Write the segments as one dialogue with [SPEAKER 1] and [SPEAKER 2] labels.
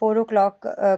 [SPEAKER 1] 4 o'clock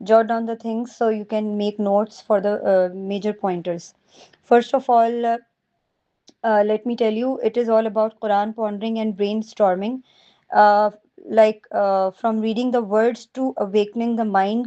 [SPEAKER 1] jot down the things so you can make notes for the major pointers. First of all, let me tell you, it is all about Quran pondering and brainstorming. Uh, from reading the words to awakening the mind,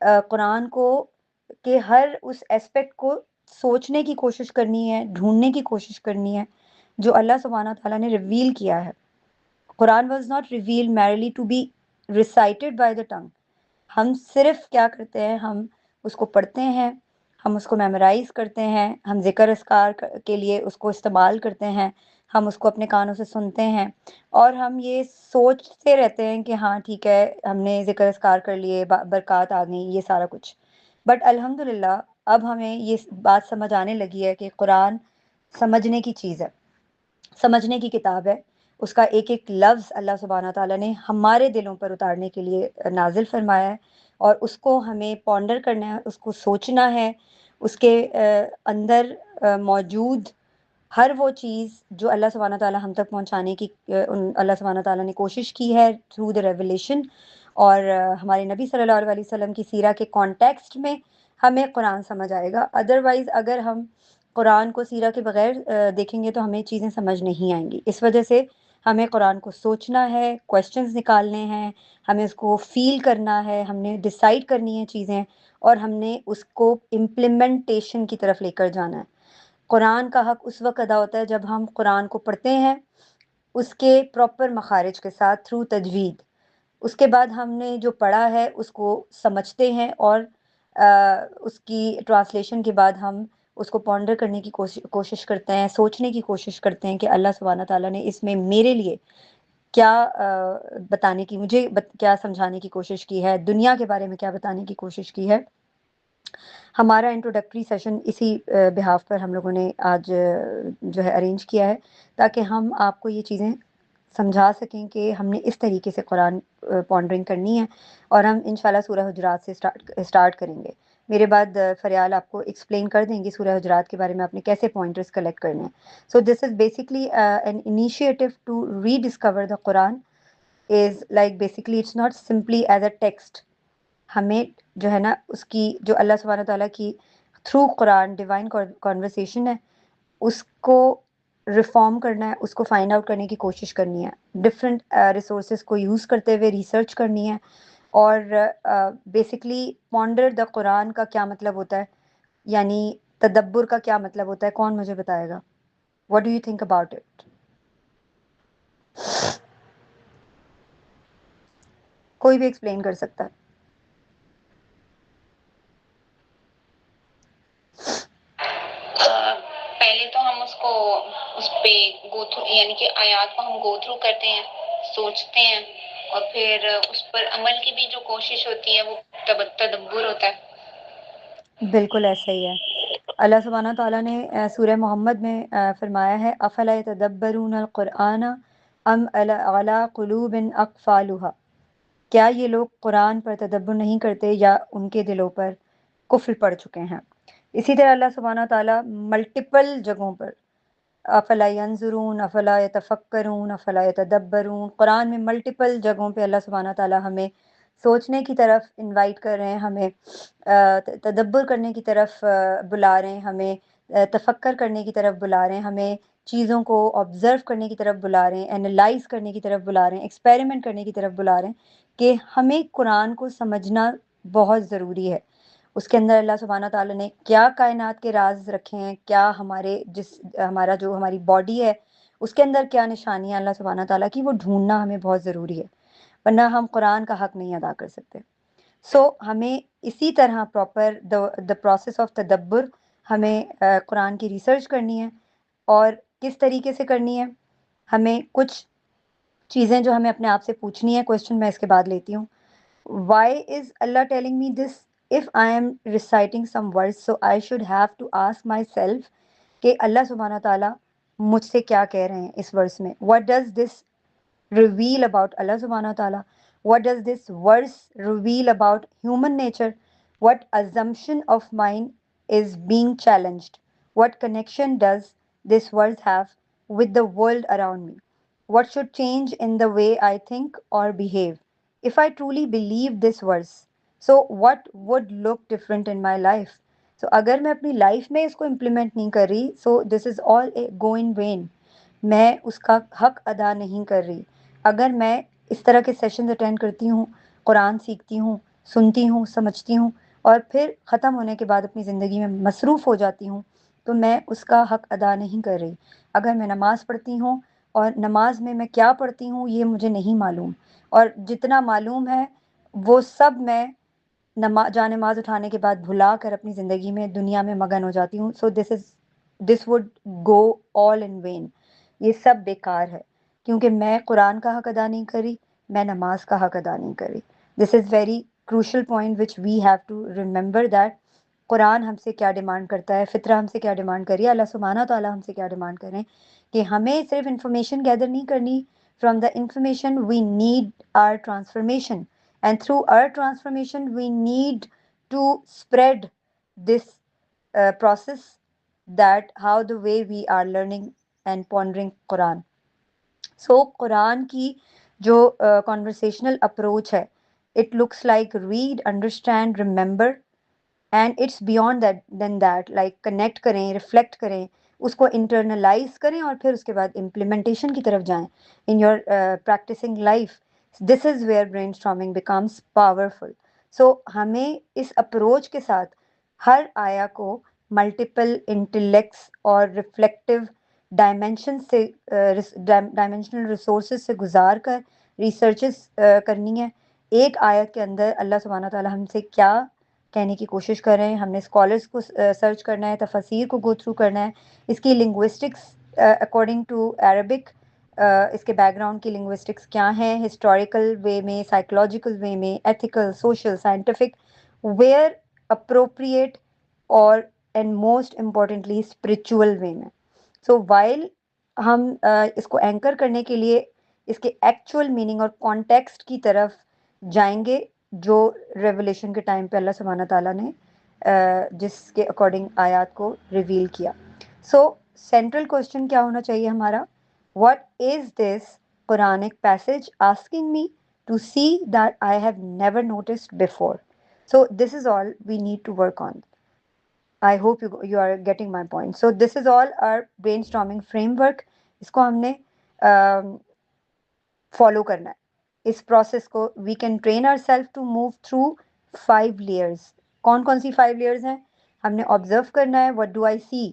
[SPEAKER 1] قرآن کو کہ ہر اس aspect کو سوچنے کی کوشش کرنی ہے، ڈھونڈنے کی کوشش کرنی ہے جو اللہ سبحانہ تعالیٰ نے ریویل کیا ہے. Quran was not reveal merely to be recited by the tongue. ہم صرف کیا کرتے ہیں، ہم اس کو پڑھتے ہیں، ہم اس کو میمورائز کرتے ہیں، ہم ذکر اذکار کے لیے اس کو استعمال کرتے ہیں، ہم اس کو اپنے کانوں سے سنتے ہیں، اور ہم یہ سوچتے رہتے ہیں کہ ہاں ٹھیک ہے ہم نے ذکر اذکار کر لیے، برکات آ گئی، یہ سارا کچھ. بٹ الحمدللہ اب ہمیں یہ بات سمجھ آنے لگی ہے کہ قرآن سمجھنے کی چیز ہے، سمجھنے کی کتاب ہے. اس کا ایک ایک لفظ اللہ سبحانہ تعالیٰ نے ہمارے دلوں پر اتارنے کے لیے نازل فرمایا ہے، اور اس کو ہمیں پونڈر کرنا ہے، اس کو سوچنا ہے. اس کے اندر موجود ہر وہ چیز جو اللہ سبحانہ تعالیٰ ہم تک پہنچانے کی اللہ سبحانہ تعالیٰ نے کوشش کی ہے تھرو دا ریولیشن، اور ہمارے نبی صلی اللہ علیہ وسلم کی سیرہ کے کانٹیکسٹ میں ہمیں قرآن سمجھ آئے گا. ادروائز اگر ہم قرآن کو سیرہ کے بغیر دیکھیں گے تو ہمیں چیزیں سمجھ نہیں آئیں گی. اس وجہ سے ہمیں قرآن کو سوچنا ہے، کویشچنز نکالنے ہیں، ہمیں اس کو فیل کرنا ہے، ہم نے ڈیسائیڈ کرنی ہے چیزیں، اور ہم نے اس کو امپلیمنٹیشن کی طرف لے کر جانا ہے. قرآن کا حق اس وقت ادا ہوتا ہے جب ہم قرآن کو پڑھتے ہیں اس کے پراپر مخارج کے ساتھ تھرو تجوید. اس کے بعد ہم نے جو پڑھا ہے اس کو سمجھتے ہیں، اور اس کی ٹرانسلیشن کے بعد ہم اس کو پونڈر کرنے کی کوشش کرتے ہیں، سوچنے کی کوشش کرتے ہیں کہ اللہ سبحانہ تعالیٰ نے اس میں میرے لیے کیا بتانے کی، مجھے کیا سمجھانے کی کوشش کی ہے، دنیا کے بارے میں کیا بتانے کی کوشش کی ہے. ہمارا انٹروڈکٹری سیشن اسی بہاف پر ہم لوگوں نے آج جو ہے ارینج کیا ہے، تاکہ ہم آپ کو یہ چیزیں سمجھا سکیں کہ ہم نے اس طریقے سے قرآن پونڈرنگ کرنی ہے. اور ہم انشاءاللہ سورہ حجرات سے اسٹارٹ کریں گے. میرے بعد فریال آپ کو ایکسپلین کر دیں گی سورہ حجرات کے بارے میں آپ نے کیسے پوائنٹرز کلیکٹ کرنے ہیں. So this is basically an initiative to rediscover the Quran. Is like basically it's not simply as a text. ہمیں جو ہے نا اس کی جو اللہ سبحانہ تعالیٰ کی تھرو قرآن ڈیوائن کانورسیشن ہے اس کو ریفارم کرنا ہے، اس کو فائنڈ آؤٹ کرنے کی کوشش کرنی ہے، ڈفرینٹ ریسورسز کو یوز کرتے ہوئے ریسرچ کرنی ہے. اور بیسکلی پونڈر دا قرآن کا کیا مطلب ہوتا ہے، یعنی تدبر کا کیا مطلب ہوتا ہے، کون مجھے بتائے گا؟ What do you think about it? کوئی بھی ایکسپلین کر سکتا ہے.
[SPEAKER 2] پہلے تو ہم اس پہ گو تھرو، یعنی کہ آیات کو ہم گو تھرو کرتے ہیں، سوچتے ہیں، اور پھر اس پر عمل کی بھی جو کوشش ہوتی ہے وہ تدبر ہوتا ہے.
[SPEAKER 1] بالکل ایسا ہی ہے. اللہ سبحانہ تعالیٰ نے سورہ محمد میں فرمایا ہے افلا یتدبرون القرآن ام علی قلوب اقفالها. کیا یہ لوگ قرآن پر تدبر نہیں کرتے یا ان کے دلوں پر کفر پڑ چکے ہیں. اسی طرح اللہ سبحانہ تعالیٰ ملٹیپل جگہوں پر افلا ینظرون، افلا یتفکرون، افلا یتدبرون، قرآن میں ملٹیپل جگہوں پہ اللہ سبحانہ تعالیٰ ہمیں سوچنے کی طرف انوائٹ کر رہے ہیں، ہمیں تدبر کرنے کی طرف بلا رہے ہیں، ہمیں تفکر کرنے کی طرف بلا رہے ہیں، ہمیں چیزوں کو آبزرو کرنے کی طرف بلا رہے ہیں، اینالائز کرنے کی طرف بلا رہے ہیں، ایکسپیریمنٹ کرنے کی طرف بلا رہے ہیں کہ ہمیں قرآن کو سمجھنا بہت ضروری ہے. اس کے اندر اللہ سبحانہ تعالیٰ نے کیا کائنات کے راز رکھے ہیں، کیا ہماری باڈی ہے اس کے اندر کیا نشانیاں اللہ سبحانہ تعالیٰ کی، وہ ڈھونڈنا ہمیں بہت ضروری ہے، ورنہ ہم قرآن کا حق نہیں ادا کر سکتے. سو ہمیں اسی طرح پراپر دا پروسیس آف تدبر ہمیں قرآن کی ریسرچ کرنی ہے. اور کس طریقے سے کرنی ہے، ہمیں کچھ چیزیں جو ہمیں اپنے آپ سے پوچھنی ہے، کویسچن میں اس کے بعد لیتی ہوں. Why is Allah telling me this? If I am reciting some words, so I should have to ask myself کہ اللہ سبحانہ تعالیٰ مجھ سے کیا کہہ رہے ہیں اس ورس میں. What does this reveal about Allah subhanahu wa ta'ala? What does this verse reveal about human nature? What assumption of mine is being challenged? What connection does this verse have with the world around me? What should change in the way I think or behave if I truly believe this verse? So what would look different in my life? So اگر میں اپنی life میں اس کو implement نہیں کر رہی, so this is all a go in vain. میں اس کا حق ادا نہیں کر رہی. اگر میں اس طرح کے سیشنز اٹینڈ کرتی ہوں, قرآن سیکھتی ہوں, سنتی ہوں، سمجھتی ہوں اور پھر ختم ہونے کے بعد اپنی زندگی میں مصروف ہو جاتی ہوں تو میں اس کا حق ادا نہیں کر رہی. اگر میں نماز پڑھتی ہوں اور نماز میں کیا پڑھتی ہوں یہ مجھے نہیں معلوم، اور جتنا معلوم ہے وہ سب میں جان نماز اٹھانے کے بعد بھلا کر اپنی زندگی میں دنیا میں مگن ہو جاتی ہوں. So this would go all in vain. یہ سب بیکار ہے کیونکہ میں قرآن کا حق ادا نہیں کری، میں نماز کا حق ادا نہیں کری. This is very crucial point which we have to remember that Quran ہم سے کیا ڈیمانڈ کرتا ہے، فطرہ ہم سے کیا ڈیمانڈ کر رہی ہے، اللہ سبحانہ تعالیٰ ہم سے کیا ڈیمانڈ کر رہے ہیں کہ ہمیں صرف انفارمیشن گیدر نہیں کرنی. From the information we need our transformation and through our transformation we need to spread this process that how the way we are learning and pondering Quran. So قرآن کی جو conversational approach ہے it looks like read, understand, remember and it's beyond that than that, like connect کریں، reflect کریں، اس کو internalize کریں اور پھر اس کے بعد implementation کی طرف جائیں in your practicing life. This is where brainstorming becomes powerful. So ہمیں اس اپروچ کے ساتھ ہر آیا کو ملٹیپل انٹلیکٹس اور ریفلیکٹیو ڈائمینشنل ریسورسز سے گزار کر ریسرچز کرنی ہے. ایک آیت کے اندر اللہ سبحانہ تعالیٰ ہم سے کیا کہنے کی کوشش کر رہے ہیں، ہم نے اسکالرس کو سرچ کرنا ہے، تفاسیر کو گو تھرو کرنا ہے، اس کی لنگوسٹکس اکارڈنگ ٹو عربک، اس کے بیک گراؤنڈ کی لنگوسٹکس کیا ہیں، ہسٹوریکل وے میں، سائیکولوجیکل وے میں، ethical, social, scientific, where appropriate اور اینڈ موسٹ امپورٹنٹلی اسپرچول وے میں. سو وائل ہم اس کو اینکر کرنے کے لیے اس کے ایکچوئل میننگ اور کانٹیکسٹ کی طرف جائیں گے جو ریولیشن کے ٹائم پہ اللہ سبحانہ تعالیٰ نے جس کے اکارڈنگ آیات کو ریویل کیا. سو سینٹرل کوشچن کیا ہونا چاہیے ہمارا، what is this Quranic passage asking me to see that I have never noticed before. So this is all we need to work on. I hope you are getting my point. So this is all our brainstorming framework. اس کو ہم نے follow کرنا ہے. اس process کو we can train ourselves to move through 5 layers. کون کون سی 5 layers ہیں؟ ہم نے observe کرنا ہے what do I see,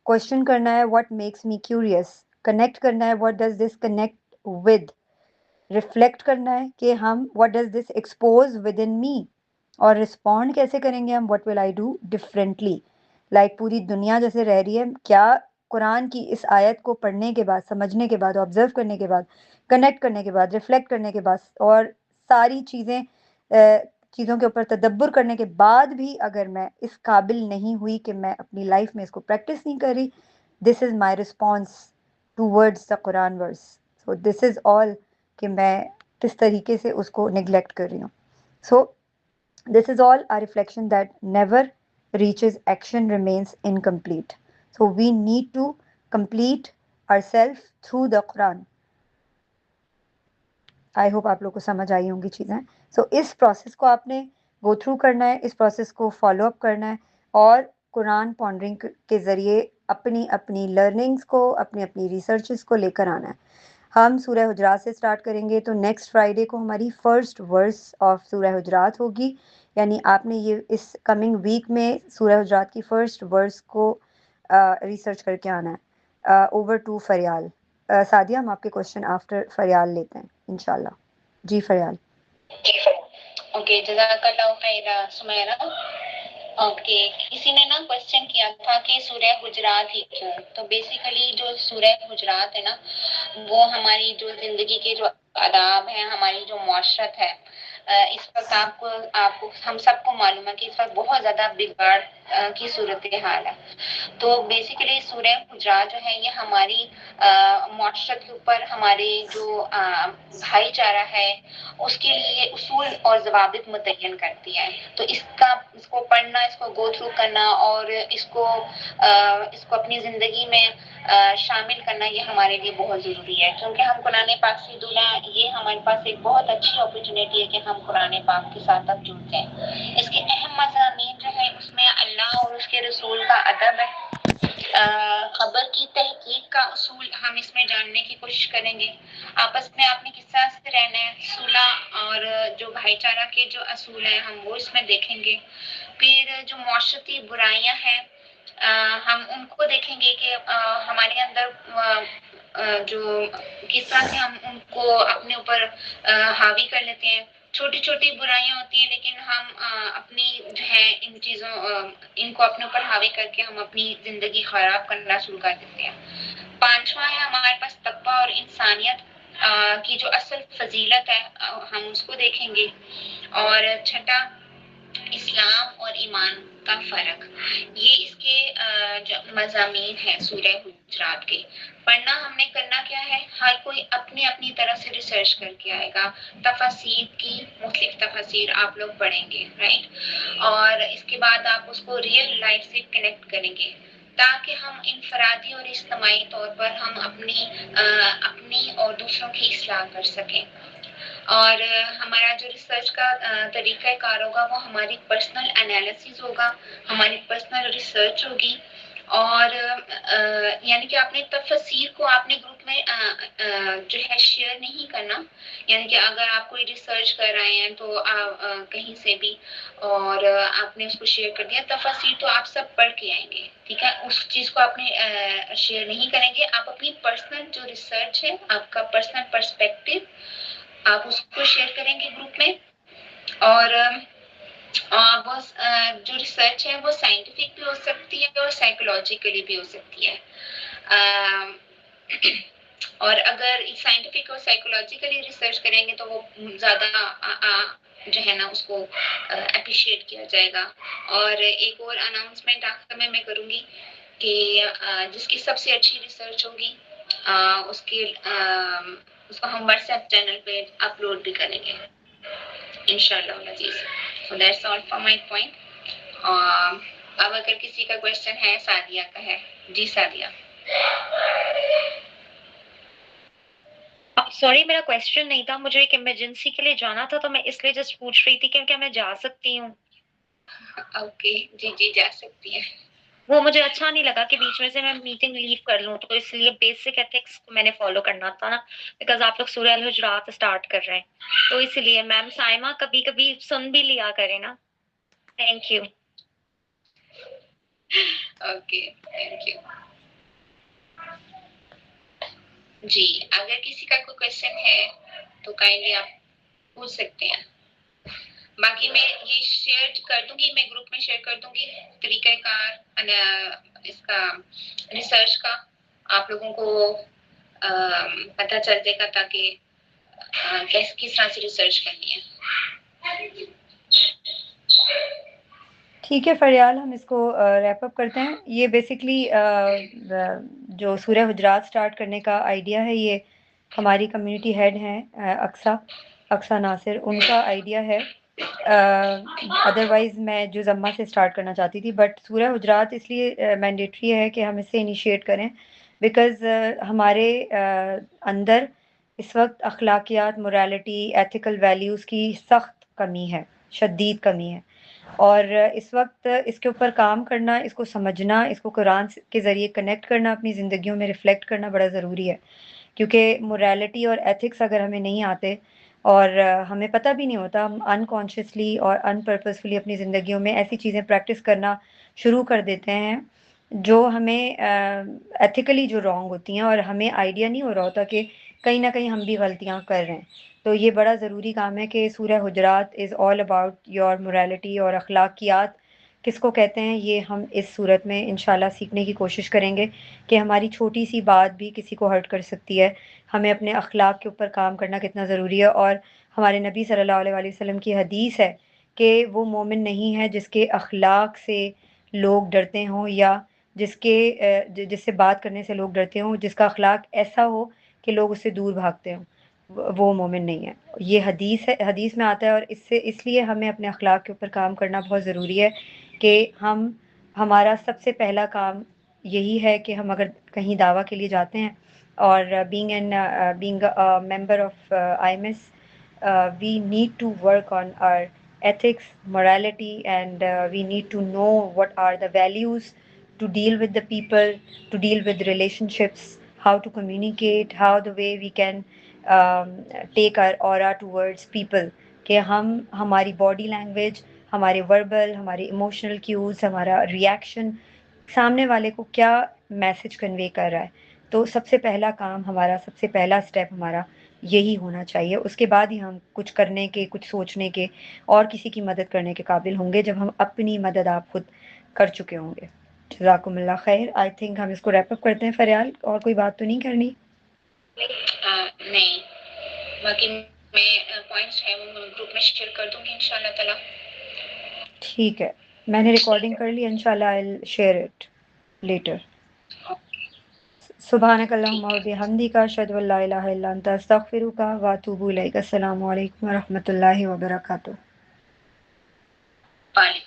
[SPEAKER 1] question کرنا ہے what makes me curious, connect کرنا ہے what does this connect with, reflect کرنا ہے کہ ہم what does this expose within me, اور رسپونڈ کیسے کریں گے ہم what will I do differently. Like پوری دنیا جیسے رہ رہی ہے، کیا قرآن کی اس آیت کو پڑھنے کے بعد، سمجھنے کے بعد، آبزرو کرنے کے بعد، کنیکٹ کرنے کے بعد، ریفلیکٹ کرنے کے بعد اور ساری چیزوں کے اوپر تدبر کرنے کے بعد بھی اگر میں اس قابل نہیں ہوئی کہ میں اپنی لائف میں اس کو پریکٹس نہیں کر رہی، دس از مائی response towards the Quran verse. So this از آل کہ میں کس طریقے سے اس کو نگلیکٹ کر رہی ہوں. سو this is all a reflection that never reaches action remains incomplete. So we need to complete ourselves through the Quran. I hope آپ لوگ کو سمجھ آئی ہوں گی چیزیں. سو اس پروسیس کو آپ نے گو تھرو کرنا ہے، اس پروسیس کو فالو اپ کرنا ہے اور قرآن پونڈرنگ کے ذریعے اپنی اپنی لرننگس کو، اپنی اپنی ریسرچز کو لے کر آنا ہے. ہم سورہ حجرات سے سٹارٹ کریں گے تو نیکسٹ فرائیڈے کو ہماری فرسٹ ورس آف سورہ حجرات ہوگی. یعنی آپ نے یہ اس کمنگ ویک میں سورہ حجرات کی فرسٹ ورس کو ریسرچ کر کے آنا ہے. Over to Faryal. سعدیہ ہم آپ کے کوشچن آفٹر فریال لیتے ہیں انشاءاللہ. جی فریال.
[SPEAKER 2] اوکے، جزاک اللہ خیر سمیرہ. اوکے، کسی نے نا کوشچن کیا تھا کہ سورہ حجرات ہی کیوں؟ تو بیسیکلی جو سورہ حجرات ہے نا وہ ہماری جو زندگی کے جو آداب ہیں، ہماری جو معاشرت ہے، اس وقت آپ کو ہم سب کو معلوم ہے کہ اس وقت بہت زیادہ بگاڑ کی صورتحال ہے. تو بیسیکلی سورہ حجرات جو ہے یہ ہماری معاشرت کے اوپر ہمارے جو بھائی چارہ ہے اس کے لیے اصول اور ضوابط متعین کرتی ہے. تو اس کو پڑھنا، اس کو گو تھرو کرنا اور اس کو اپنی زندگی میں شامل کرنا یہ ہمارے لیے بہت ضروری ہے، کیونکہ ہم قرآن پاک سے جڑنا یہ ہمارے پاس ایک بہت اچھی اپرچونیٹی ہے کہ ہم قرآن پاک کے ساتھ اب جڑتے ہیں. اس کے اہم مضامین جو ہے اس میں اللہ اور اس کے رسول کا ادب ہے، خبر کی تحقیق کا اصول ہم اس میں جاننے کی کوشش کریں گے. آپس میں آپ نے کس طرح سے رہنا ہے، صلح اور جو بھائی بھائی چارہ کے جو اصول ہیں ہم وہ اس میں دیکھیں گے. پھر جو معاشرتی برائیاں ہیں ہم ان کو دیکھیں گے کہ ہمارے اندر جو کس طرح سے ہم ان کو اپنے اوپر حاوی کر لیتے ہیں. چھوٹی چھوٹی برائیاں ہوتی ہیں لیکن ہم اپنی جو ہے ان کو اپنے اوپر حاوی کر کے ہم اپنی زندگی خراب کرنا شروع کر دیتے ہیں. پانچواں ہے ہمارے پاس تقویٰ اور انسانیت کی جو اصل فضیلت ہے ہم اس کو دیکھیں گے. اور چھٹا اسلام اور ایمان کا فرق. یہ اس کے جو مضامین ہیں سورہ حجرات کے. پڑھنا ہم نے کرنا کیا ہے, ہر کوئی اپنی اپنی طرح سے ریسرچ کر کے آئے گا. تفاسیر کی مختلف تفاسیر آپ لوگ پڑھیں گے رائٹ. اور اس کے بعد آپ اس کو ریئل لائف سے کنیکٹ کریں گے تاکہ ہم انفرادی اور اجتماعی طور پر ہم اپنی اور دوسروں کی اصلاح کر سکیں. اور ہمارا جو ریسرچ کا طریقہ کار ہوگا وہ ہماری پرسنل انالیسز ہوگا, ہماری پرسنل ریسرچ ہوگی. اور یعنی کہ اپنے تفسیر کو آپ نے گروپ میں جو ہے شیئر نہیں کرنا. یعنی کہ اگر آپ کوئی ریسرچ کر رہے ہیں تو کہیں سے بھی اور آپ نے اس کو شیئر کر دیا, تفسیر تو آپ سب پڑھ کے آئیں گے ٹھیک ہے, اس چیز کو آپ نے شیئر نہیں کریں گے. آپ اپنی پرسنل جو ریسرچ ہے آپ کا پرسنل پرسپیکٹو آپ اس کو شیئر کریں گے گروپ میں. اور وہ جو ریسرچ ہے وہ سائنٹیفک بھی ہو سکتی ہے اور سائیکولوجیکلی بھی ہو سکتی ہے. اور اگر سائنٹیفک اور سائیکولوجیکلی ریسرچ کریں گے تو وہ زیادہ جو ہے نا اس کو اپریشیٹ کیا جائے گا. اور ایک اور اناؤنسمنٹ آخر میں کروں گی کہ جس کی سب سے اچھی ریسرچ ہوگی اس کو ہم واٹس ایپ چینل پہ اپلوڈ بھی کریں گے انشاءاللہ عزیز. So that's all for my point. اب اگر کسی کا کوشچن ہے سعدیہ کا ہے. جی سعدیہ. سوری میرا کوشچن نہیں تھا, مجھے ایک ایمرجنسی کے لیے جانا تھا تو میں اس لیے جسٹ پوچھ رہی تھی کہ کیا میں جا سکتی ہوں. اوکے جی جا سکتی ہیں. وہ مجھے اچھا نہیں لگا کہ بیچ میں سے میں میٹنگ لیو کر لوں, تو اس لیے بیسک ایتھکس کو میں نے فالو کرنا تھا نا, بیکاز آپ لوگ سورہ الحجرات اسٹارٹ کر رہے ہیں, تو اس لیے میم سائمہ کبھی کبھی سن بھی لیا کرے نا. Thank you. Okay thank you. جی اگر کسی کا کوئی کوشچن ہے تو کائنڈلی آپ پوچھ سکتے ہیں. باقی میں یہ شیئر کر دوں گی, میں گروپ میں شیئر کر دوں گی طریقہ کار اس کا ریسرچ کا, آپ لوگوں کو پتہ چل جائے گا تاکہ کس طرح سے ریسرچ کرنی ہے.
[SPEAKER 1] ٹھیک ہے فریال, ہم اس کو ریپ اپ کرتے ہیں. یہ بیسکلی جو سورہ حجرات سٹارٹ کرنے کا آئیڈیا ہے یہ ہماری کمیونٹی ہیڈ ہیں اقصیٰ ناصر, ان کا آئیڈیا ہے. ادروائز میں جو ضمہ سے سٹارٹ کرنا چاہتی تھی, بٹ سورہ حجرات اس لیے مینڈیٹری ہے کہ ہم اس سے انیشیٹ کریں بیکاز ہمارے اندر اس وقت اخلاقیات, موریلٹی, ایتھیکل ویلیوز کی سخت کمی ہے, شدید کمی ہے. اور اس وقت اس کے اوپر کام کرنا, اس کو سمجھنا, اس کو قرآن کے ذریعے کنیکٹ کرنا, اپنی زندگیوں میں ریفلیکٹ کرنا بڑا ضروری ہے. کیونکہ موریلٹی اور ایتھکس اگر ہمیں نہیں آتے اور ہمیں پتہ بھی نہیں ہوتا, ہم انکانشیسلی اور ان پرپسفلی اپنی زندگیوں میں ایسی چیزیں پریکٹس کرنا شروع کر دیتے ہیں جو ہمیں ایتھیکلی جو رانگ ہوتی ہیں, اور ہمیں آئیڈیا نہیں ہو رہا ہوتا کہ کہیں نہ کہیں ہم بھی غلطیاں کر رہے ہیں. تو یہ بڑا ضروری کام ہے کہ سورہ حجرات از آل اباؤٹ یور موریلٹی, اور اخلاقیات کس کو کہتے ہیں یہ ہم اس صورت میں انشاءاللہ سیکھنے کی کوشش کریں گے کہ ہماری چھوٹی سی بات بھی کسی کو ہرٹ کر سکتی ہے. ہمیں اپنے اخلاق کے اوپر کام کرنا کتنا ضروری ہے. اور ہمارے نبی صلی اللہ علیہ وآلہ وسلم کی حدیث ہے کہ وہ مومن نہیں ہے جس کے اخلاق سے لوگ ڈرتے ہوں, یا جس سے بات کرنے سے لوگ ڈرتے ہوں, جس کا اخلاق ایسا ہو کہ لوگ اس سے دور بھاگتے ہوں, وہ مومن نہیں ہے. یہ حدیث میں آتا ہے, اور اس لیے ہمیں اپنے اخلاق کے اوپر کام کرنا بہت ضروری ہے کہ ہمارا سب سے پہلا کام یہی ہے کہ ہم اگر کہیں دعویٰ کے لیے جاتے ہیں, اور being a member of IMS, we need to work on our ethics, morality, and we need to know what are the values to deal with the people, to deal with relationships, how to communicate, how the way we can take our aura towards people, کہ ہم ہماری body language, ہمارے verbal, ہمارے emotional cues, ہمارا reaction سامنے والے کو کیا میسج کنوے کر رہا ہے. تو سب سے پہلا کام ہمارا، سب سے پہلا اسٹیپ ہمارا یہی ہونا چاہیے. اس کے بعد ہی ہم کچھ کرنے کے، کچھ سوچنے کے اور کسی کی مدد کرنے کے قابل ہوں گے، جب ہم اپنی مدد آپ خود کر چکے ہوں گے. جزاکم اللہ خیر. آئی تھنک ہم اس کو ریپ اپ کرتے ہیں. فریال اور کوئی بات تو نہیں کرنی؟
[SPEAKER 2] نہیں، باقی میں پوائنٹس ہیں وہ گروپ میں شیئر کر دوں گی انشاءاللہ تعالی.
[SPEAKER 1] ٹھیک ہے، میں نے ریکارڈنگ کر لی. انشاءاللہ آئی ول شیئر اٹ لیٹر. سبحانک اللہم و بحمدک، اشہد ان لا الہ الا انت، استغفرک و اتوب الیک. السلام علیکم و رحمۃ اللہ وبرکاتہ.
[SPEAKER 2] وعلیکم